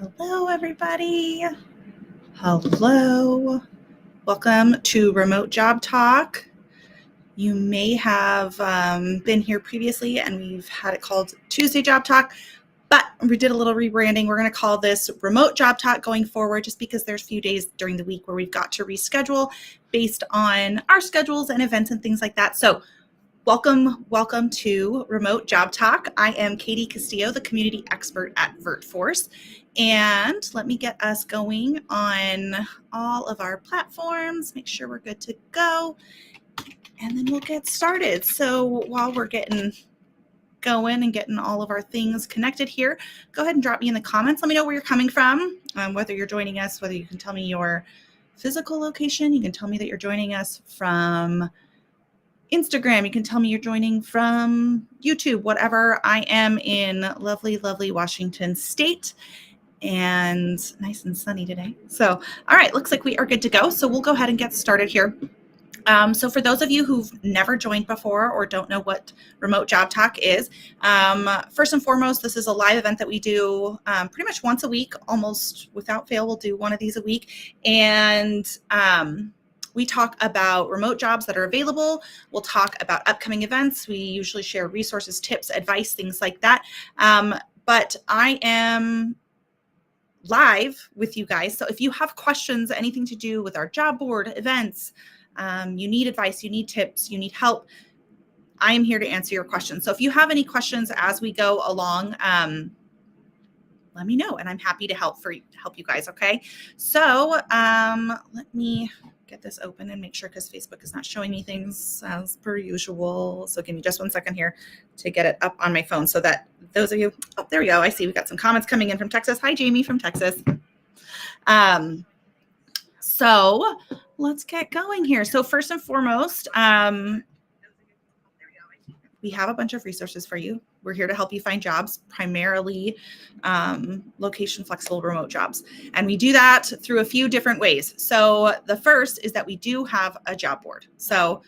Hello, everybody. Hello. Welcome to Remote Job Talk. You may have been here previously and we've had it called Tuesday Job Talk, but we did a little rebranding. We're going to call this Remote Job Talk going forward just because there's a few days during the week where we've got to reschedule based on our schedules and events and things like that. So welcome to Remote Job Talk. I am Katie Castillo, the community expert at VertForce. And let me get us going on all of our platforms, make sure we're good to go, and then we'll get started. So while we're getting going and getting all of our things connected here, go ahead and drop me in the comments. Let me know where you're coming from, whether you're joining us, whether you can tell me your physical location. You can tell me that you're joining us from Instagram. You can tell me you're joining from YouTube, whatever. I am in lovely, lovely Washington State and nice and sunny today. So, all right, looks like we are good to go. So we'll go ahead and get started here. So for those of you who've never joined before or don't know what Remote Job Talk is, first and foremost, this is a live event that we do pretty much once a week, almost without fail. We'll do one of these a week. And we talk about remote jobs that are available. We'll talk about upcoming events. We usually share resources, tips, advice, things like that. But I am live with you guys. So if you have questions, anything to do with our job board, events, you need advice, you need tips, you need help, I am here to answer your questions. So if you have any questions as we go along, let me know and I'm happy to help you guys. Okay. So let me get this open and make sure, because Facebook is not showing me things as per usual. So give me just 1 second here to get it up on my phone so that those of you, oh, there we go. I see we got some comments coming in from Texas. Hi, Jamie from Texas. So let's get going here. So first and foremost, we have a bunch of resources for you. We're here to help you find jobs, primarily location flexible remote jobs. And we do that through a few different ways. So the first is that we do have a job board. So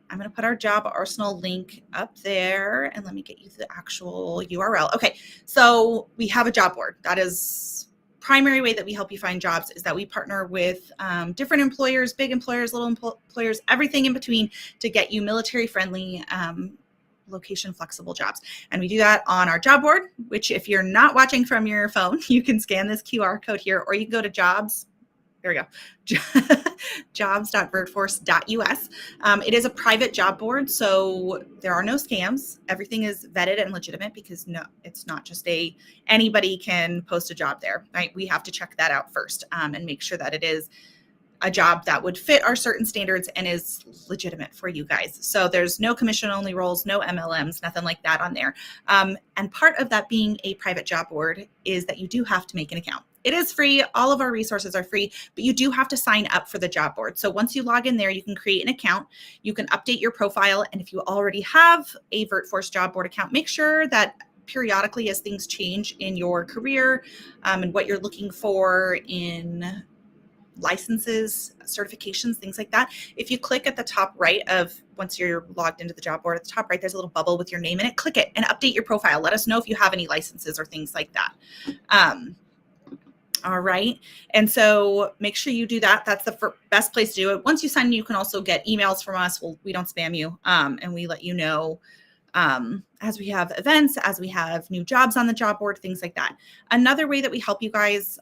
I'm going to put our job arsenal link up there and let me get you the actual URL. Okay, so we have a job board. That is primary way that we help you find jobs, is that we partner with different employers, big employers, little employers, everything in between, to get you military friendly location flexible jobs. And we do that on our job board, which if you're not watching from your phone, you can scan this QR code here, or you can go to jobs. There we go. jobs.vertforce.us. It is a private job board, so there are no scams. Everything is vetted and legitimate, because it's not just anybody can post a job there, right? We have to check that out first and make sure that it is a job that would fit our certain standards and is legitimate for you guys. So there's no commission only roles, no MLMs, nothing like that on there. And part of that being a private job board is that you do have to make an account. It is free. All of our resources are free, but you do have to sign up for the job board. So once you log in there, you can create an account, you can update your profile. And if you already have a VertForce job board account, make sure that periodically, as things change in your career and what you're looking for in licenses, certifications, things like that. If you click at the top right of, once you're logged into the job board, at the top right, there's a little bubble with your name in it. Click it and update your profile. Let us know if you have any licenses or things like that. All right. And so make sure you do that. That's the best place to do it. Once you sign in, you can also get emails from us. We don't spam you, and we let you know as we have events, as we have new jobs on the job board, things like that. Another way that we help you guys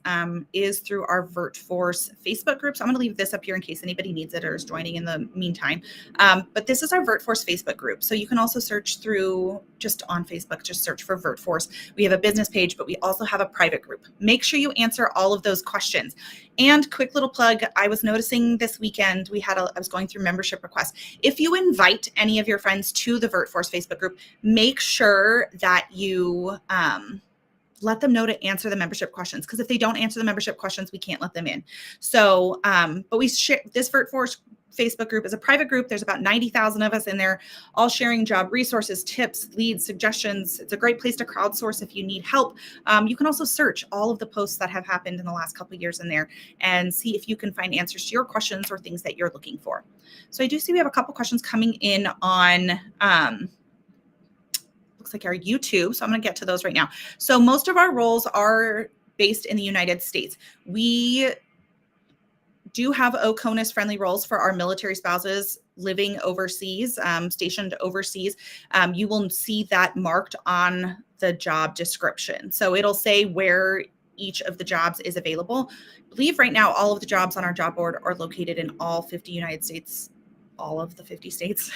is through our VertForce Facebook group. So I'm going to leave this up here in case anybody needs it or is joining in the meantime. But this is our VertForce Facebook group. So you can also search through, just on Facebook, just search for VertForce. We have a business page, but we also have a private group. Make sure you answer all of those questions. And quick little plug, I was noticing this weekend, I was going through membership requests. If you invite any of your friends to the VertForce Facebook group, make sure that you let them know to answer the membership questions, because if they don't answer the membership questions, we can't let them in. So, but we share this VertForce Facebook group is a private group. There's about 90,000 of us in there, all sharing job resources, tips, leads, suggestions. It's a great place to crowdsource if you need help. You can also search all of the posts that have happened in the last couple of years in there and see if you can find answers to your questions or things that you're looking for. So I do see we have a couple questions coming in on looks like our YouTube. So I'm going to get to those right now. So most of our roles are based in the United States. We do have OCONUS friendly roles for our military spouses living overseas, stationed overseas. You will see that marked on the job description. So it'll say where each of the jobs is available. I believe right now all of the jobs on our job board are located in all 50 United States, all of the 50 states.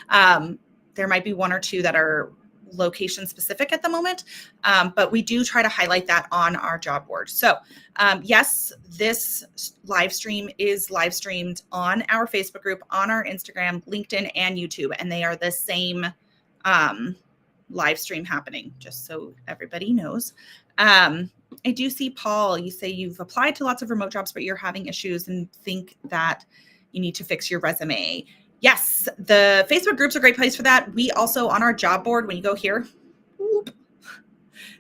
There might be one or two that are location specific at the moment, but we do try to highlight that on our job board. So yes, this live stream is live streamed on our Facebook group, on our Instagram, LinkedIn, and YouTube, and they are the same live stream happening, just so everybody knows. I do see, Paul, you say you've applied to lots of remote jobs, but you're having issues and think that you need to fix your resume. Yes, the Facebook group's a great place for that. We also, on our job board, when you go here, whoop,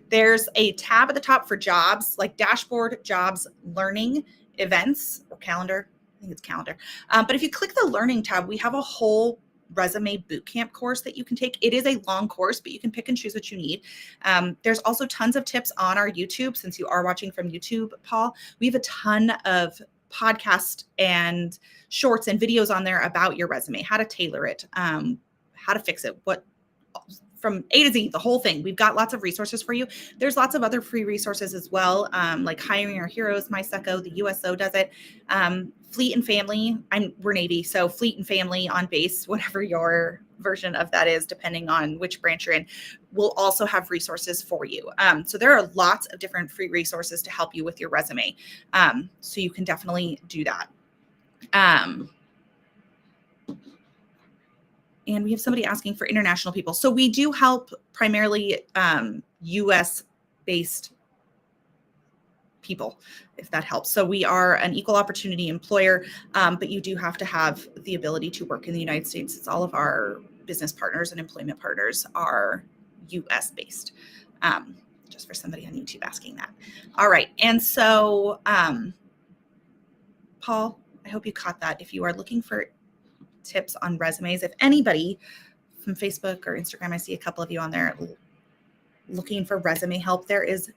there's a tab at the top for jobs, like dashboard, jobs, learning, events, or calendar. I think it's calendar. But if you click the learning tab, we have a whole resume bootcamp course that you can take. It is a long course, but you can pick and choose what you need. There's also tons of tips on our YouTube. Since you are watching from YouTube, Paul, we have a ton of podcasts and shorts and videos on there about your resume, how to tailor it, how to fix it, what from A to Z, the whole thing. We've got lots of resources for you. There's lots of other free resources as well, like Hiring Our Heroes, MySecco, the USO does it. Fleet and Family, we're Navy, so Fleet and Family on base, whatever your version of that is, depending on which branch you're in, will also have resources for you. So there are lots of different free resources to help you with your resume. So you can definitely do that. And we have somebody asking for international people. So we do help primarily US-based people, if that helps. So we are an equal opportunity employer, but you do have to have the ability to work in the United States. It's all of our business partners and employment partners are US-based, just for somebody on YouTube asking that. All right. And so, Paul, I hope you caught that. If you are looking for tips on resumes, if anybody from Facebook or Instagram, I see a couple of you on there looking for resume help, there is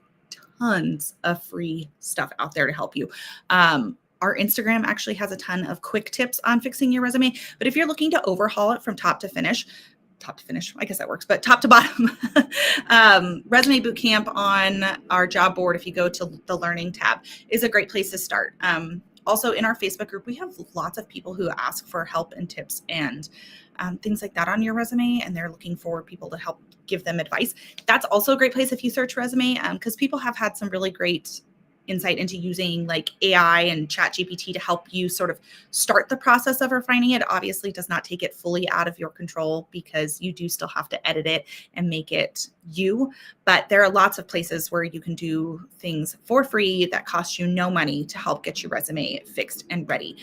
tons of free stuff out there to help you. Our Instagram actually has a ton of quick tips on fixing your resume, but if you're looking to overhaul it from top to finish, I guess that works, but top to bottom, Resume Bootcamp on our job board, if you go to the learning tab, is a great place to start. Also in our Facebook group, we have lots of people who ask for help and tips and things like that on your resume, and they're looking for people to help give them advice. That's also a great place if you search resume, because people have had some really great insight into using like AI and ChatGPT to help you sort of start the process of refining it. Obviously does not take it fully out of your control because you do still have to edit it and make it you. But there are lots of places where you can do things for free that cost you no money to help get your resume fixed and ready.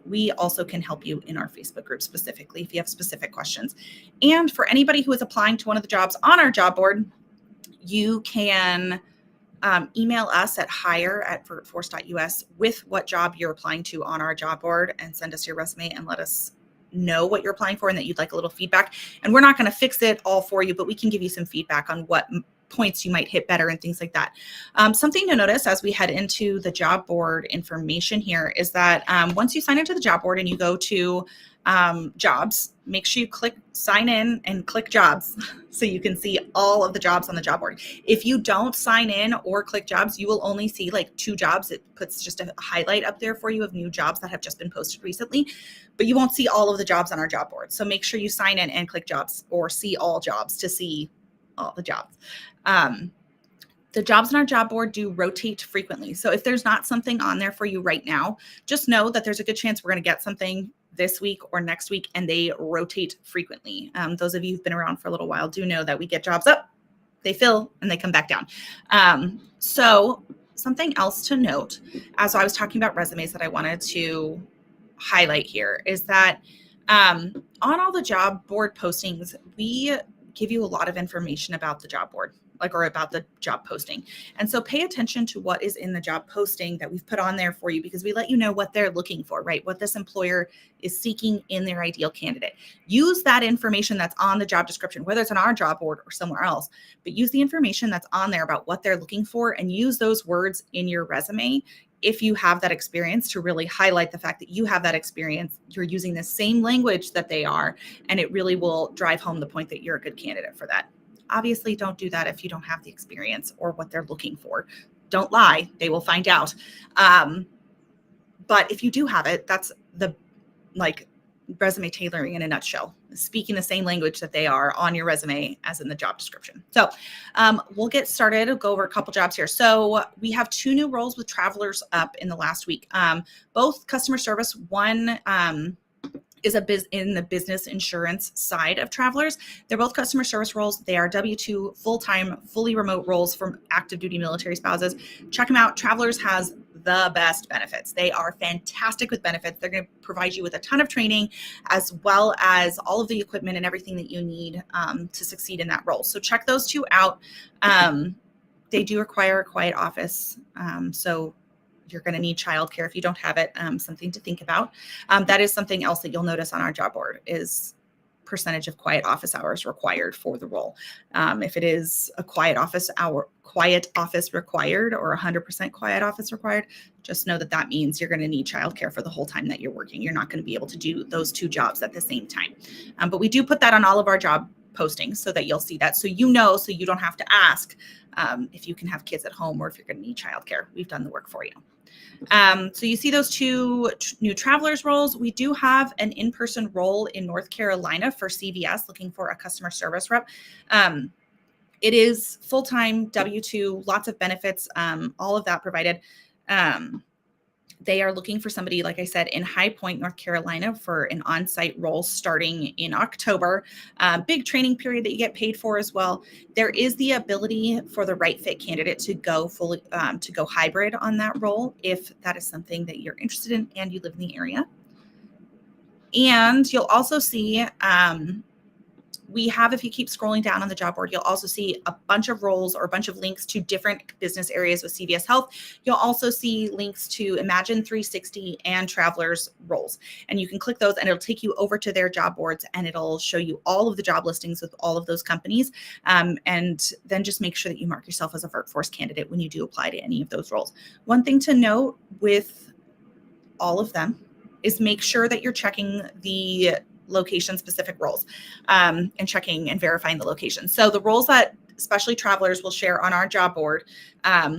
We also can help you in our Facebook group specifically if you have specific questions. And for anybody who is applying to one of the jobs on our job board, you can email us at hire@vertforce.us with what job you're applying to on our job board and send us your resume and let us know what you're applying for and that you'd like a little feedback. And we're not going to fix it all for you, but we can give you some feedback on what points you might hit better and things like that. Something to notice as we head into the job board information here is that once you sign into the job board and you go to jobs, make sure you click sign in and click jobs so you can see all of the jobs on the job board. If you don't sign in or click jobs, you will only see like 2 jobs. It puts just a highlight up there for you of new jobs that have just been posted recently, but you won't see all of the jobs on our job board. So make sure you sign in and click jobs or see all jobs to see all the jobs. The jobs on our job board do rotate frequently. So if there's not something on there for you right now, just know that there's a good chance we're going to get something this week or next week, and they rotate frequently. Those of you who've been around for a little while do know that we get jobs up, they fill, and they come back down. So something else to note, as I was talking about resumes that I wanted to highlight here, is that on all the job board postings, we give you a lot of information about the job board. or about the job posting. And so pay attention to what is in the job posting that we've put on there for you, because we let you know what they're looking for, right? What this employer is seeking in their ideal candidate. Use that information that's on the job description, whether it's on our job board or somewhere else, but use the information that's on there about what they're looking for and use those words in your resume. If you have that experience, to really highlight the fact that you have that experience, you're using the same language that they are, and it really will drive home the point that you're a good candidate for that. Obviously, don't do that if you don't have the experience or what they're looking for. Don't lie. They will find out. But if you do have it, that's the resume tailoring in a nutshell, speaking the same language that they are on your resume as in the job description. So we'll get started. I'll go over a couple jobs here. So we have 2 new roles with Travelers up in the last week. Both customer service. One is in the business insurance side of Travelers. They're both customer service roles. They are W-2, full-time, fully remote roles from active duty military spouses. Check them out. Travelers has the best benefits. They are fantastic with benefits. They're going to provide you with a ton of training, as well as all of the equipment and everything that you need to succeed in that role. So check those 2 out. They do require a quiet office. So you're going to need childcare if you don't have it, something to think about. That is something else that you'll notice on our job board is percentage of quiet office hours required for the role. If it is a quiet office required or 100% quiet office required, just know that that means you're going to need childcare for the whole time that you're working. You're not going to be able to do those 2 jobs at the same time. But we do put that on all of our job postings so that you'll see that. So you know, so you don't have to ask if you can have kids at home or if you're going to need childcare. We've done the work for you. So you see those 2 new Travelers roles. We do have an in-person role in North Carolina for CVS looking for a customer service rep. It is full-time, W-2, lots of benefits, all of that provided. They are looking for somebody, like I said, in High Point, North Carolina for an on-site role starting in October. Big training period that you get paid for as well. There is the ability for the right fit candidate to go fully, to go hybrid on that role if that is something that you're interested in and you live in the area. And you'll also see we have, if you keep scrolling down on the job board, you'll also see a bunch of roles or a bunch of links to different business areas with CVS Health. You'll also see links to Imagine 360 and Travelers roles. And you can click those and it'll take you over to their job boards and it'll show you all of the job listings with all of those companies. And then just make sure that you mark yourself as a workforce candidate when you do apply to any of those roles. One thing to note with all of them is make sure that you're checking the location specific roles and checking and verifying the location. So the roles that especially Travelers will share on our job board have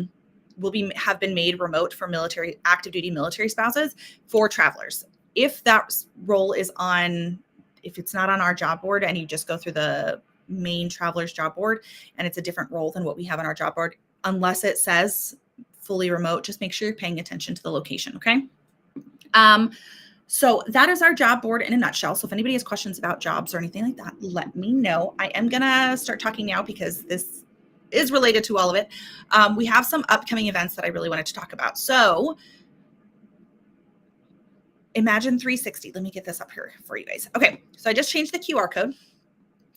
been made remote for military, active duty military spouses for Travelers. If that role is if it's not on our job board and you just go through the main Travelers job board and it's a different role than what we have on our job board, unless it says fully remote, just make sure you're paying attention to the location. Okay. So that is our job board in a nutshell. So if anybody has questions about jobs or anything like that, let me know. I am going to start talking now because this is related to all of it. We have some upcoming events that I really wanted to talk about. So Imagine 360. Let me get this up here for you guys. Okay. So I just changed the QR code.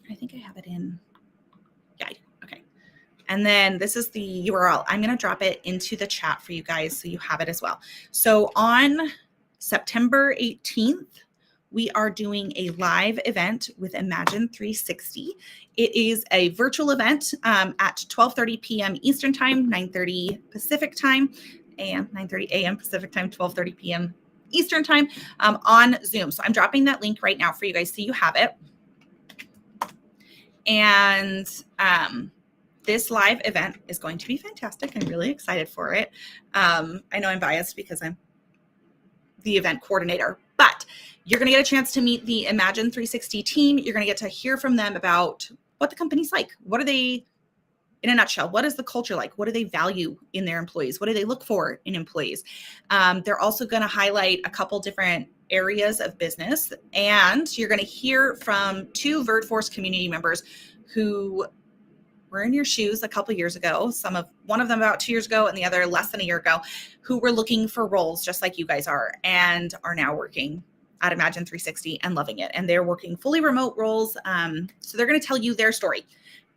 I think I have it in. Yeah, I do. Okay. And then this is the URL. I'm going to drop it into the chat for you guys so you have it as well. So on September 18th, we are doing a live event with Imagine 360. It is a virtual event at 12:30 p.m. Eastern Time, 9:30 Pacific Time, 9:30 a.m. Pacific Time, 12:30 p.m. Eastern Time on Zoom. So I'm dropping that link right now for you guys so you have it. And this live event is going to be fantastic. I'm really excited for it. I know I'm biased because I'm the event coordinator, but you're going to get a chance to meet the Imagine 360 team. You're going to get to hear from them about what the company's like. What are they, in a nutshell, what is the culture like? What do they value in their employees? What do they look for in employees? They're also going to highlight a couple different areas of business, and you're going to hear from 2 VirtForce community members who were in your shoes a couple years ago, one of them about 2 years ago and the other less than a year ago, who were looking for roles just like you guys are and are now working at Imagine 360 and loving it. And they're working fully remote roles. So they're going to tell you their story.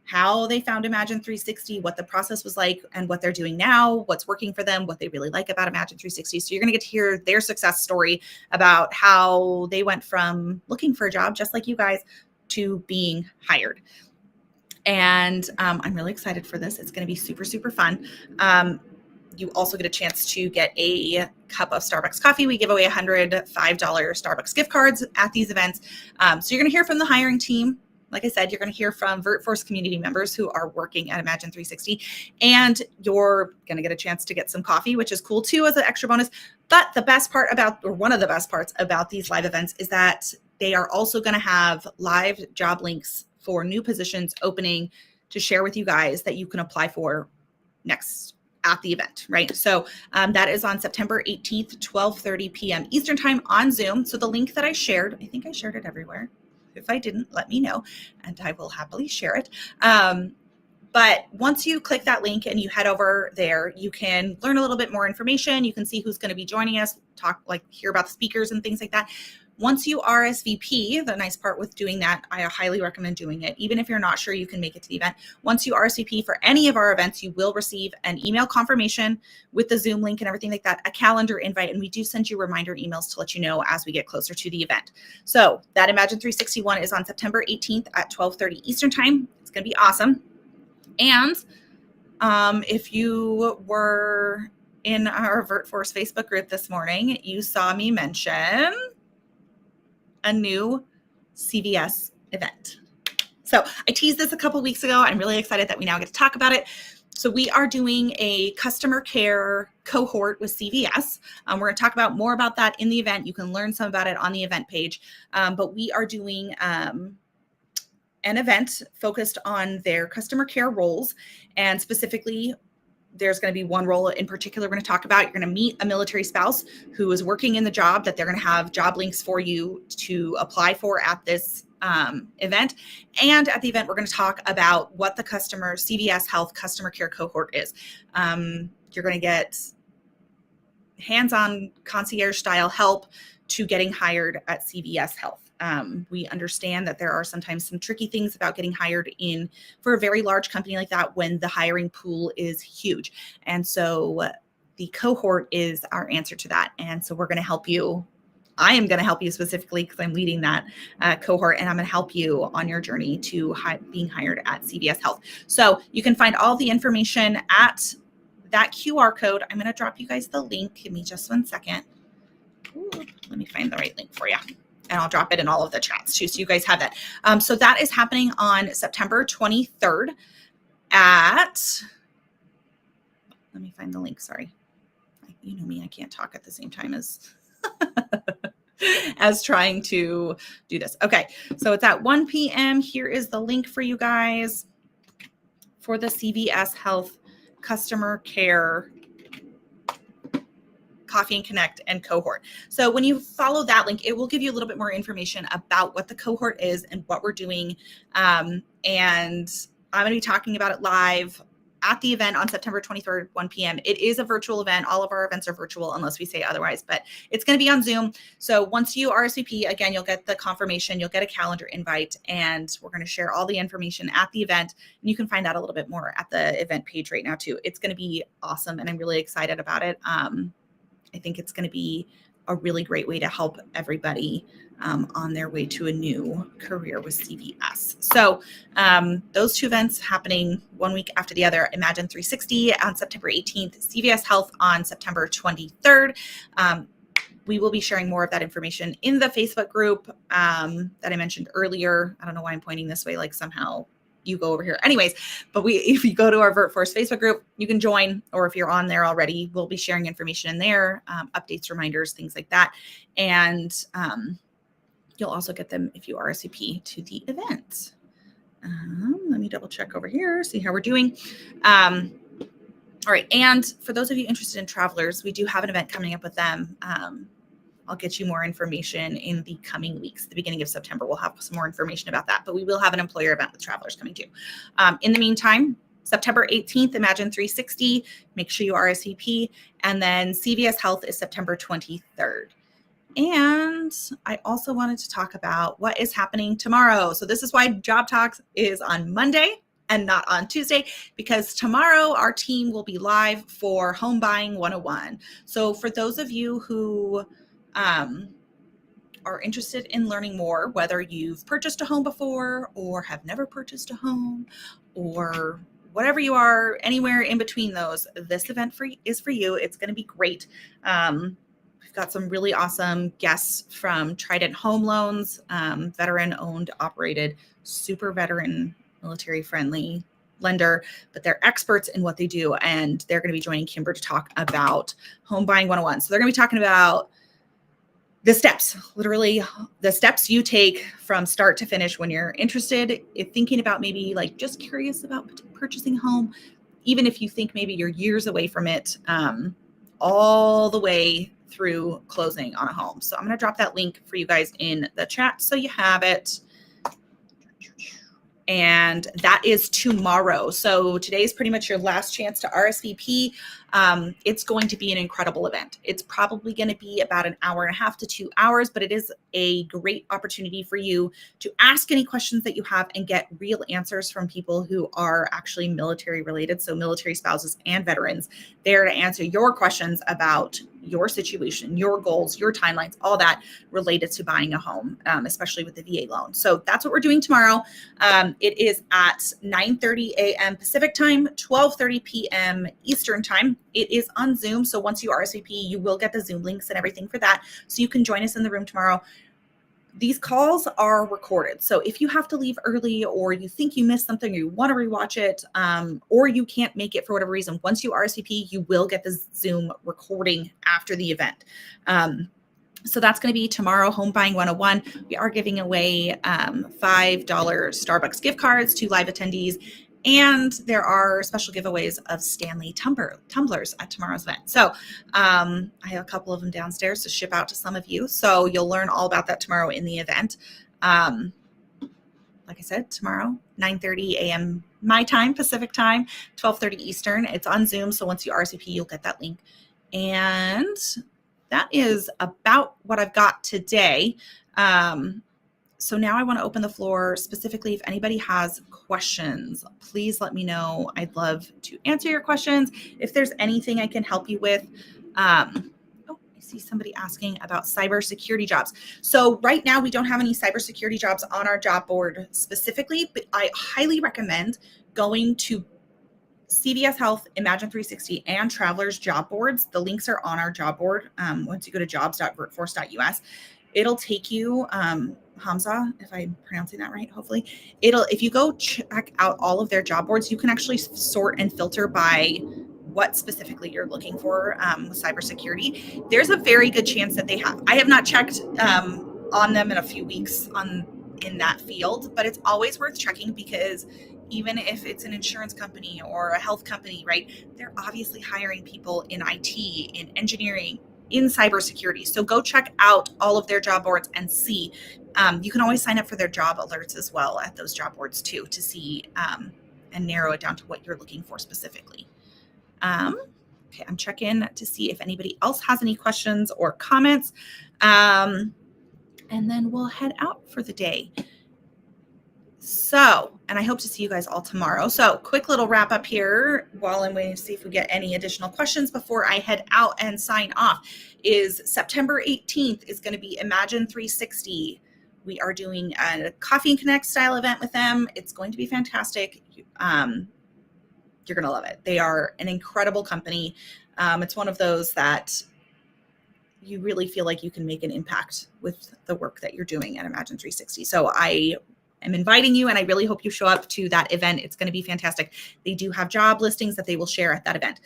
how they found Imagine 360, what the process was like, and what they're doing now, what's working for them, what they really like about Imagine 360. So you're going to get to hear their success story about how they went from looking for a job, just like you guys, to being hired. And I'm really excited for this. It's going to be super, super fun. You also get a chance to get a cup of Starbucks coffee. We give away $105 Starbucks gift cards at these events. So you're going to hear from the hiring team. Like I said, you're going to hear from VertForce community members who are working at Imagine 360, and you're going to get a chance to get some coffee, which is cool too as an extra bonus. But the best part about, or one of the best parts about these live events is that they are also going to have live job links for new positions opening to share with you guys that you can apply for next at the event, right? So that is on September 18th, 12:30 p.m. Eastern time on Zoom. So the link that I shared, I think I shared it everywhere. If I didn't, let me know and I will happily share it. But once you click that link and you head over there, you can learn a little bit more information. You can see who's going to be joining us, hear about the speakers and things like that. Once you RSVP, the nice part with doing that, I highly recommend doing it. Even if you're not sure you can make it to the event, once you RSVP for any of our events, you will receive an email confirmation with the Zoom link and everything like that, a calendar invite, and we do send you reminder emails to let you know as we get closer to the event. So that Imagine 361 is on September 18th at 12:30 Eastern time. It's going to be awesome. And if you were in our VertForce Facebook group this morning, you saw me mention a new CVS event. So I teased this a couple weeks ago. I'm really excited that we now get to talk about it. So we are doing a customer care cohort with CVS. We're going to talk about more about that in the event. You can learn some about it on the event page. But we are doing an event focused on their customer care roles, and specifically there's going to be one role in particular we're going to talk about. You're going to meet a military spouse who is working in the job that they're going to have job links for you to apply for at this event. And at the event, we're going to talk about what the CVS Health customer care cohort is. You're going to get hands-on concierge style help to getting hired at CVS Health. We understand that there are sometimes some tricky things about getting hired in for a very large company like that when the hiring pool is huge. And so the cohort is our answer to that. And so we're going to help you. I am going to help you specifically because I'm leading that cohort, and I'm going to help you on your journey to being hired at CVS Health. So you can find all the information at that QR code. I'm going to drop you guys the link. Give me just 1 second. Ooh, let me find the right link for you. And I'll drop it in all of the chats too, so you guys have that. So that is happening on September 23rd at, let me find the link, sorry. You know me, I can't talk at the same time as, as trying to do this. Okay, so it's at 1 p.m. Here is the link for you guys for the CVS Health Customer Care Coffee and Connect and cohort. So when you follow that link, it will give you a little bit more information about what the cohort is and what we're doing. And I'm going to be talking about it live at the event on September 23rd, 1 p.m. It is a virtual event. All of our events are virtual unless we say otherwise, but it's going to be on Zoom. So once you RSVP, again, you'll get the confirmation, you'll get a calendar invite, and we're going to share all the information at the event. And you can find out a little bit more at the event page right now too. It's going to be awesome, and I'm really excited about it. I think it's going to be a really great way to help everybody on their way to a new career with CVS. So those two events happening 1 week after the other. Imagine 360 on September 18th, CVS Health on September 23rd. We will be sharing more of that information in the Facebook group that I mentioned earlier. I don't know why I'm pointing this way, like somehow you go over here. Anyways, but if you go to our VertForce Facebook group, you can join, or if you're on there already, we'll be sharing information in there, updates, reminders, things like that. And you'll also get them if you RSVP to the event. Let me double check over here, see how we're doing. All right. And for those of you interested in Travelers, we do have an event coming up with them. I'll get you more information in the coming weeks. The beginning of September, we'll have some more information about that, but we will have an employer event with Travelers coming too. In the meantime, September 18th, Imagine 360, make sure you RSVP. And then CVS Health is September 23rd. And I also wanted to talk about what is happening tomorrow. So this is why Job Talks is on Monday. and not on Tuesday, because tomorrow our team will be live for Home Buying 101. So for those of you who are interested in learning more, whether you've purchased a home before or have never purchased a home, or whatever you are, anywhere in between those, this event is for you. It's going to be great. We've got some really awesome guests from Trident Home Loans, veteran owned, operated, super veteran, military friendly lender, but they're experts in what they do. And they're going to be joining Kimber to talk about Home Buying 101. So they're going to be talking about the steps, literally the steps you take from start to finish when you're interested in thinking about, maybe like just curious about purchasing a home, even if you think maybe you're years away from it, all the way through closing on a home. So I'm going to drop that link for you guys in the chat so you have it. And that is tomorrow. So today is pretty much your last chance to RSVP. It's going to be an incredible event. It's probably going to be about an hour and a half to 2 hours, but it is a great opportunity for you to ask any questions that you have and get real answers from people who are actually military related. So military spouses and veterans there to answer your questions about your situation, your goals, your timelines, all that related to buying a home, especially with the VA loan. So that's what we're doing tomorrow. It is at 9:30 a.m. Pacific time, 12:30 p.m. Eastern time. It is on Zoom. So once you RSVP, you will get the Zoom links and everything for that. So you can join us in the room tomorrow. These calls are recorded. So if you have to leave early, or you think you missed something, or you want to rewatch it, or you can't make it for whatever reason, once you RSVP, you will get the Zoom recording after the event. So that's going to be tomorrow, Home Buying 101. We are giving away $5 Starbucks gift cards to live attendees. And there are special giveaways of Stanley tumblers at tomorrow's event. So I have a couple of them downstairs to ship out to some of you. So you'll learn all about that tomorrow in the event. Like I said, tomorrow, 9:30 a.m. my time, Pacific time, 12:30 Eastern. It's on Zoom. So once you RSVP, you'll get that link. And that is about what I've got today. So now I want to open the floor specifically. If anybody has questions, please let me know. I'd love to answer your questions. If there's anything I can help you with. I see somebody asking about cybersecurity jobs. So right now we don't have any cybersecurity jobs on our job board specifically, but I highly recommend going to CVS Health, Imagine 360, and Travelers job boards. The links are on our job board. Once you go to jobs.vertforce.us, it'll take you, Hamza, if I'm pronouncing that right, hopefully. If you go check out all of their job boards, you can actually sort and filter by what specifically you're looking for with cybersecurity. There's a very good chance that they have. I have not checked on them in a few weeks in that field, but it's always worth checking, because even if it's an insurance company or a health company, right, they're obviously hiring people in IT, in engineering, in cybersecurity. So go check out all of their job boards and see. You can always sign up for their job alerts as well at those job boards too, to see and narrow it down to what you're looking for specifically. Okay, I'm checking to see if anybody else has any questions or comments. And then we'll head out for the day. So, and I hope to see you guys all tomorrow. So quick little wrap up here while I'm waiting to see if we get any additional questions before I head out and sign off, is September 18th is going to be Imagine 360. We are doing a Coffee and Connect style event with them. It's going to be fantastic. You're going to love it. They are an incredible company. It's one of those that you really feel like you can make an impact with the work that you're doing at Imagine 360. So I'm inviting you, and I really hope you show up to that event. It's going to be fantastic. They do have job listings that they will share at that event.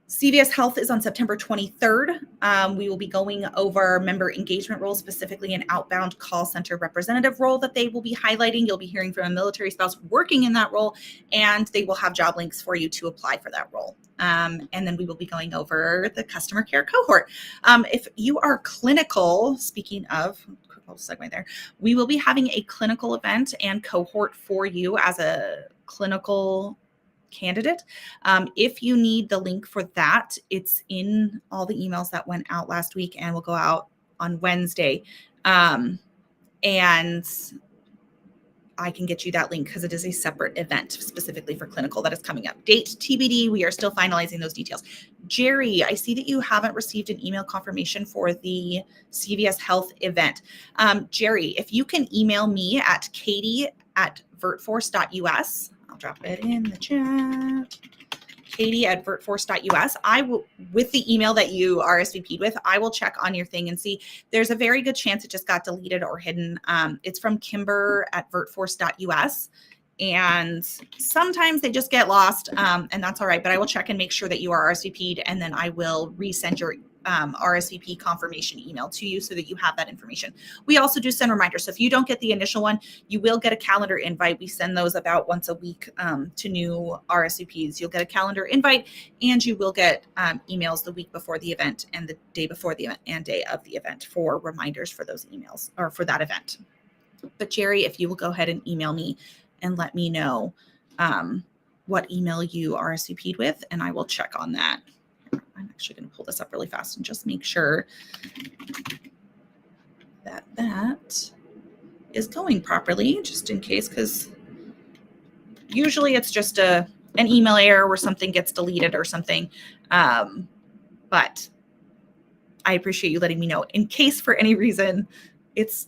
CVS Health is on September 23rd. We will be going over member engagement roles, specifically an outbound call center representative role that they will be highlighting. You'll be hearing from a military spouse working in that role, and they will have job links for you to apply for that role. And then we will be going over the customer care cohort. If you are clinical, speaking of, I'll segue there, we will be having a clinical event and cohort for you as a clinical candidate. If you need the link for that, it's in all the emails that went out last week and will go out on Wednesday. And I can get you that link because it is a separate event specifically for clinical that is coming up. Date TBD. We are still finalizing those details. Jerry, I see that you haven't received an email confirmation for the CVS Health event. Jerry, if you can email me at katie@vertforce.us, I'll drop it in the chat. katie@vertforce.us. I will, with the email that you RSVP'd with, I will check on your thing and see. There's a very good chance it just got deleted or hidden. It's from Kimber@vertforce.us. And sometimes they just get lost, and that's all right. But I will check and make sure that you are RSVP'd, and then I will resend your RSVP confirmation email to you so that you have that information. We also do send reminders. So if you don't get the initial one, you will get a calendar invite. We send those about once a week to new RSVPs. You'll get a calendar invite, and you will get emails the week before the event and the day before the event and day of the event for reminders for those emails or for that event. But Jerry, if you will go ahead and email me and let me know what email you RSVP'd with, and I will check on that. I'm actually going to pull this up really fast and just make sure that that is going properly, just in case, because usually it's just an email error where something gets deleted or something. But I appreciate you letting me know in case for any reason it's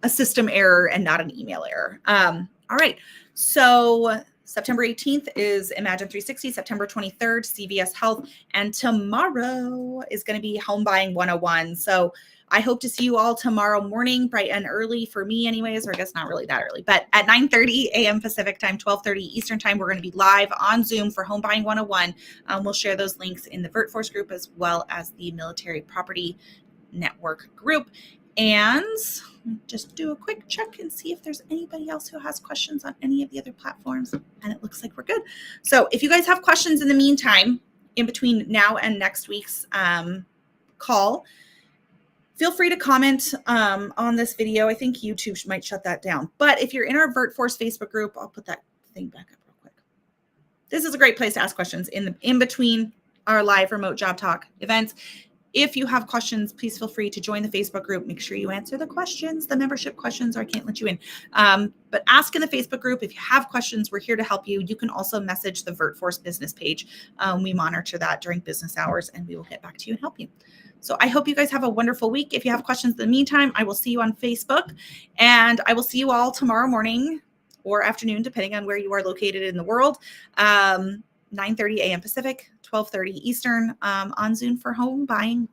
a system error and not an email error. All right. So September 18th is Imagine 360, September 23rd, CVS Health, and tomorrow is going to be Home Buying 101. So I hope to see you all tomorrow morning, bright and early for me anyways, or I guess not really that early, but at 9:30 a.m. Pacific time, 12:30 Eastern time, we're going to be live on Zoom for Home Buying 101. We'll share those links in the VertForce group as well as the Military Property Network group. And just do a quick check and see if there's anybody else who has questions on any of the other platforms. And it looks like we're good. So if you guys have questions in the meantime, in between now and next week's call, feel free to comment on this video. I think YouTube might shut that down. But if you're in our VertForce Facebook group, I'll put that thing back up real quick. This is a great place to ask questions in between our live remote job talk events. If you have questions, please feel free to join the Facebook group. Make sure you answer the questions, the membership questions, or I can't let you in. But ask in the Facebook group. If you have questions, we're here to help you. You can also message the VertForce business page. We monitor that during business hours, and we will get back to you and help you. So I hope you guys have a wonderful week. If you have questions in the meantime, I will see you on Facebook, and I will see you all tomorrow morning or afternoon, depending on where you are located in the world. 9:30 a.m. Pacific, 12:30 Eastern on Zoom for Home Buying 101.